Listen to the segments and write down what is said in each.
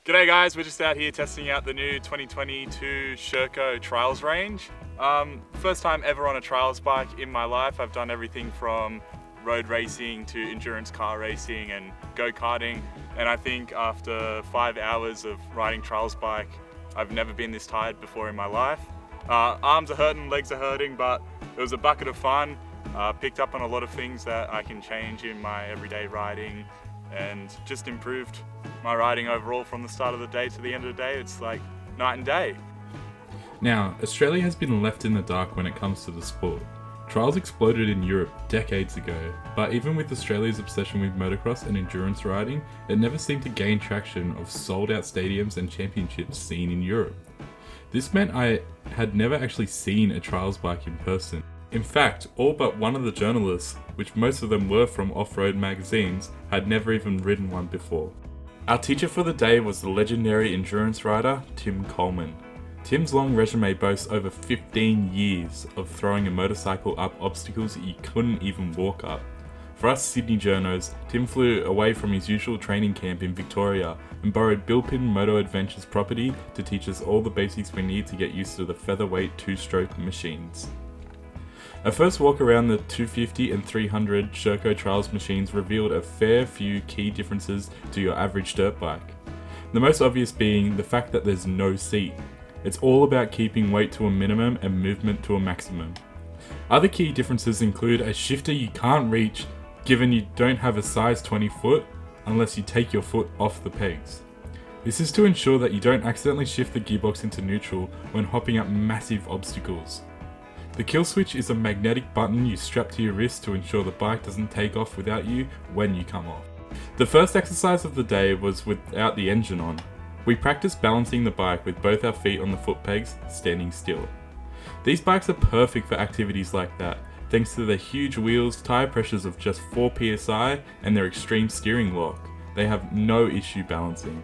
G'day guys, we're just out here testing out the new 2022 Sherco Trials Range. First time ever on a trials bike in my life. I've done everything from road racing to endurance car racing and go-karting, and I think after 5 hours of riding trials bike, I've never been this tired before in my life. Arms are hurting, legs are hurting, but it was a bucket of fun. Picked up on a lot of things that I can change in my everyday riding and just improved my riding overall from the start of the day to the end of the day. It's like night and day. Now, Australia has been left in the dark when it comes to the sport. Trials exploded in Europe decades ago, but even with Australia's obsession with motocross and endurance riding, it never seemed to gain traction of sold-out stadiums and championships seen in Europe. This meant I had never actually seen a trials bike in person. In fact, all but one of the journalists, which most of them were from off-road magazines, had never even ridden one before. Our teacher for the day was the legendary endurance rider, Tim Coleman. Tim's long resume boasts over 15 years of throwing a motorcycle up obstacles that you couldn't even walk up. For us Sydney journos, Tim flew away from his usual training camp in Victoria and borrowed Bilpin Moto Adventures property to teach us all the basics we need to get used to the featherweight two-stroke machines. A first walk around the 250 and 300 Sherco Trials machines revealed a fair few key differences to your average dirt bike. The most obvious being the fact that there's no seat. It's all about keeping weight to a minimum and movement to a maximum. Other key differences include a shifter you can't reach given you don't have a size 20 foot unless you take your foot off the pegs. This is to ensure that you don't accidentally shift the gearbox into neutral when hopping up massive obstacles. The kill switch is a magnetic button you strap to your wrist to ensure the bike doesn't take off without you when you come off. The first exercise of the day was without the engine on. We practiced balancing the bike with both our feet on the foot pegs, standing still. These bikes are perfect for activities like that, thanks to their huge wheels, tyre pressures of just 4 psi, and their extreme steering lock. They have no issue balancing.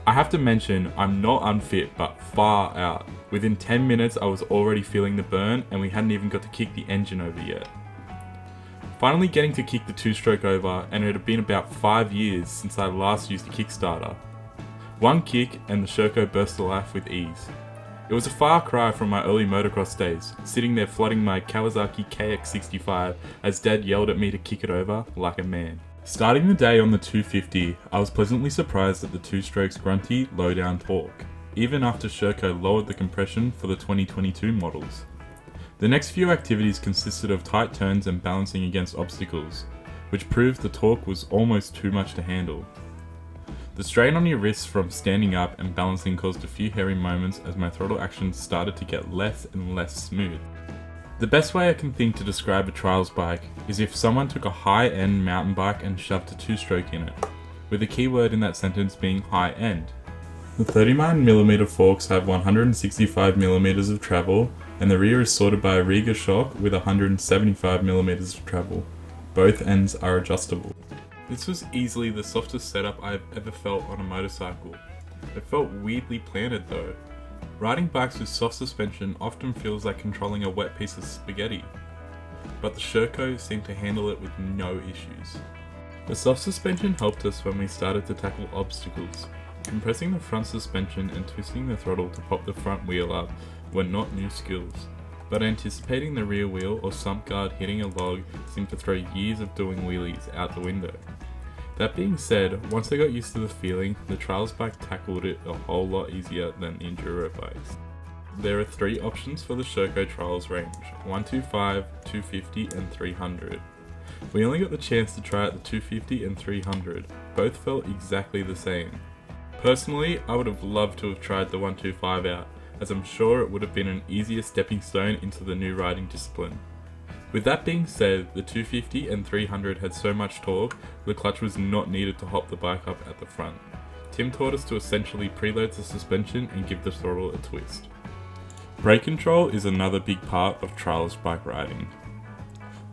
I have to mention, I'm not unfit, but far out. Within 10 minutes I was already feeling the burn and we hadn't even got to kick the engine over yet. Finally getting to kick the two-stroke over, and it had been about 5 years since I last used a Kickstarter. One kick and the Sherco burst to life with ease. It was a far cry from my early motocross days, sitting there flooding my Kawasaki KX65 as Dad yelled at me to kick it over like a man. Starting the day on the 250, I was pleasantly surprised at the two-strokes grunty, low-down torque, even after Sherco lowered the compression for the 2022 models. The next few activities consisted of tight turns and balancing against obstacles, which proved the torque was almost too much to handle. The strain on your wrists from standing up and balancing caused a few hairy moments as my throttle action started to get less and less smooth. The best way I can think to describe a trials bike is if someone took a high-end mountain bike and shoved a two-stroke in it, with the key word in that sentence being high-end. The 39mm forks have 165mm of travel, and the rear is sorted by a Riga shock with 175mm of travel. Both ends are adjustable. This was easily the softest setup I've ever felt on a motorcycle. It felt weirdly planted though. Riding bikes with soft suspension often feels like controlling a wet piece of spaghetti, but the Sherco seemed to handle it with no issues. The soft suspension helped us when we started to tackle obstacles. Compressing the front suspension and twisting the throttle to pop the front wheel up were not new skills, but anticipating the rear wheel or sump guard hitting a log seemed to throw years of doing wheelies out the window. That being said, once I got used to the feeling, the trials bike tackled it a whole lot easier than the enduro bikes. There are 3 options for the Sherco Trials Range: 125, 250 and 300. We only got the chance to try out the 250 and 300, both felt exactly the same. Personally, I would have loved to have tried the 125 out, as I'm sure it would have been an easier stepping stone into the new riding discipline. With that being said, the 250 and 300 had so much torque, the clutch was not needed to hop the bike up at the front. Tim taught us to essentially preload the suspension and give the throttle a twist. Brake control is another big part of trials bike riding.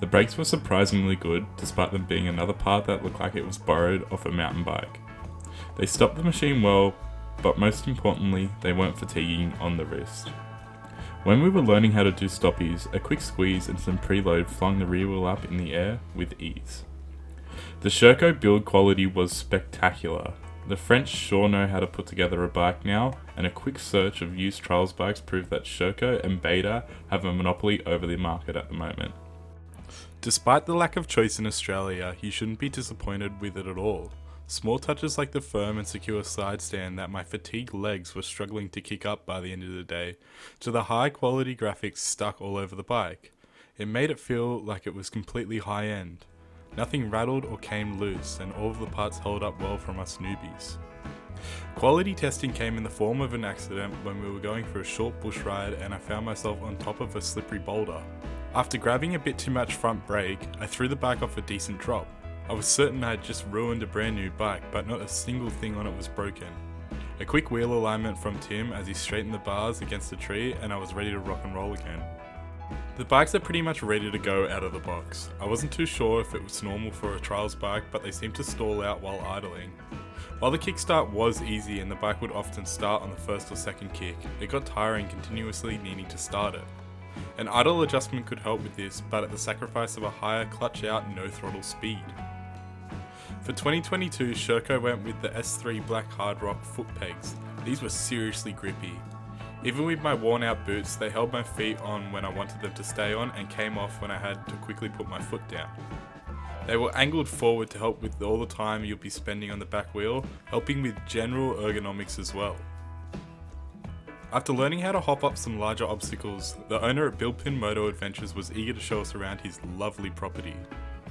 The brakes were surprisingly good, despite them being another part that looked like it was borrowed off a mountain bike. They stopped the machine well, but most importantly, they weren't fatiguing on the wrist. When we were learning how to do stoppies, a quick squeeze and some preload flung the rear wheel up in the air with ease. The Sherco build quality was spectacular. The French sure know how to put together a bike now, and a quick search of used trials bikes proved that Sherco and Beta have a monopoly over the market at the moment. Despite the lack of choice in Australia, you shouldn't be disappointed with it at all. Small touches like the firm and secure side stand that my fatigued legs were struggling to kick up by the end of the day, to the high quality graphics stuck all over the bike. It made it feel like it was completely high end. Nothing rattled or came loose, and all of the parts held up well from us newbies. Quality testing came in the form of an accident when we were going for a short bush ride and I found myself on top of a slippery boulder. After grabbing a bit too much front brake, I threw the bike off a decent drop. I was certain I had just ruined a brand new bike, but not a single thing on it was broken. A quick wheel alignment from Tim as he straightened the bars against the tree and I was ready to rock and roll again. The bikes are pretty much ready to go out of the box. I wasn't too sure if it was normal for a trials bike, but they seemed to stall out while idling. While the kickstart was easy and the bike would often start on the first or second kick, it got tiring continuously needing to start it. An idle adjustment could help with this, but at the sacrifice of a higher clutch out no throttle speed. For 2022, Sherco went with the S3 Black Hard Rock foot pegs. These were seriously grippy. Even with my worn out boots, they held my feet on when I wanted them to stay on and came off when I had to quickly put my foot down. They were angled forward to help with all the time you'll be spending on the back wheel, helping with general ergonomics as well. After learning how to hop up some larger obstacles, the owner at Bilpin Moto Adventures was eager to show us around his lovely property.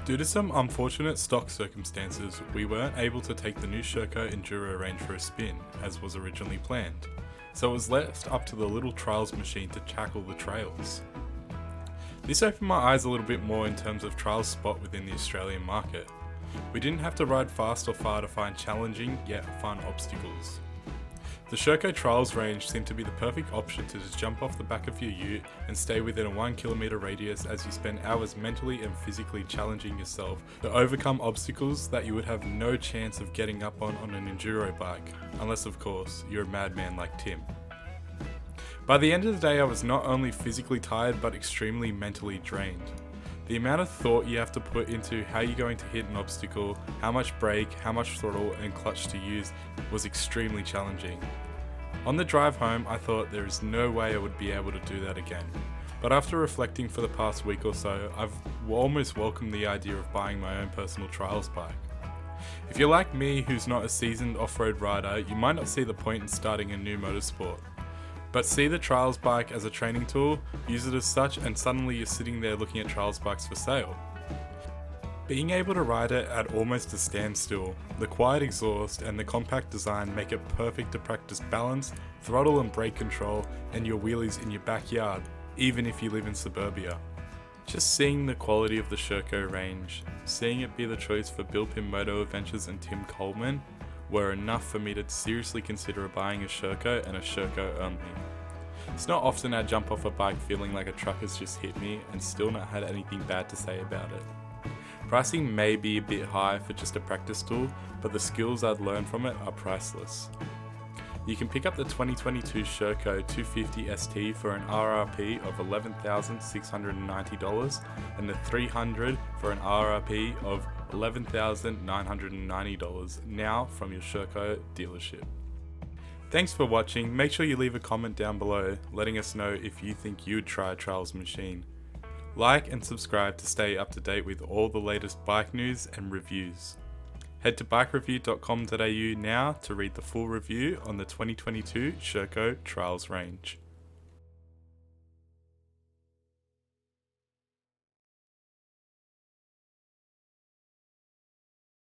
Due to some unfortunate stock circumstances, we weren't able to take the new Sherco Enduro range for a spin, as was originally planned. So it was left up to the little trials machine to tackle the trails. This opened my eyes a little bit more in terms of trials spot within the Australian market. We didn't have to ride fast or far to find challenging yet fun obstacles. The Sherco Trials Range seemed to be the perfect option to just jump off the back of your ute and stay within a 1 kilometre radius as you spend hours mentally and physically challenging yourself to overcome obstacles that you would have no chance of getting up on an enduro bike, unless of course you're a madman like Tim. By the end of the day I was not only physically tired but extremely mentally drained. The amount of thought you have to put into how you're going to hit an obstacle, how much brake, how much throttle and clutch to use was extremely challenging. On the drive home, I thought there is no way I would be able to do that again. But after reflecting for the past week or so, I've almost welcomed the idea of buying my own personal trials bike. If you're like me who's not a seasoned off-road rider, you might not see the point in starting a new motorsport. But see the trials bike as a training tool, use it as such, and suddenly you're sitting there looking at trials bikes for sale. Being able to ride it at almost a standstill, the quiet exhaust and the compact design make it perfect to practice balance, throttle and brake control, and your wheelies in your backyard, even if you live in suburbia. Just seeing the quality of the Sherco range, seeing it be the choice for Bilpin Moto Adventures and Tim Coleman, were enough for me to seriously consider buying a Sherco and a Sherco only. It's not often I jump off a bike feeling like a truck has just hit me and still not had anything bad to say about it. Pricing may be a bit high for just a practice tool, but the skills I'd learned from it are priceless. You can pick up the 2022 Sherco 250 ST for an RRP of $11,690 and the 300 for an RRP of $11,990 now from your Sherco dealership. Thanks for watching. Make sure you leave a comment down below letting us know if you think you'd try a trials machine. Like and subscribe to stay up to date with all the latest bike news and reviews. Head to BikeReview.com.au now to read the full review on the 2022 Sherco Trials Range.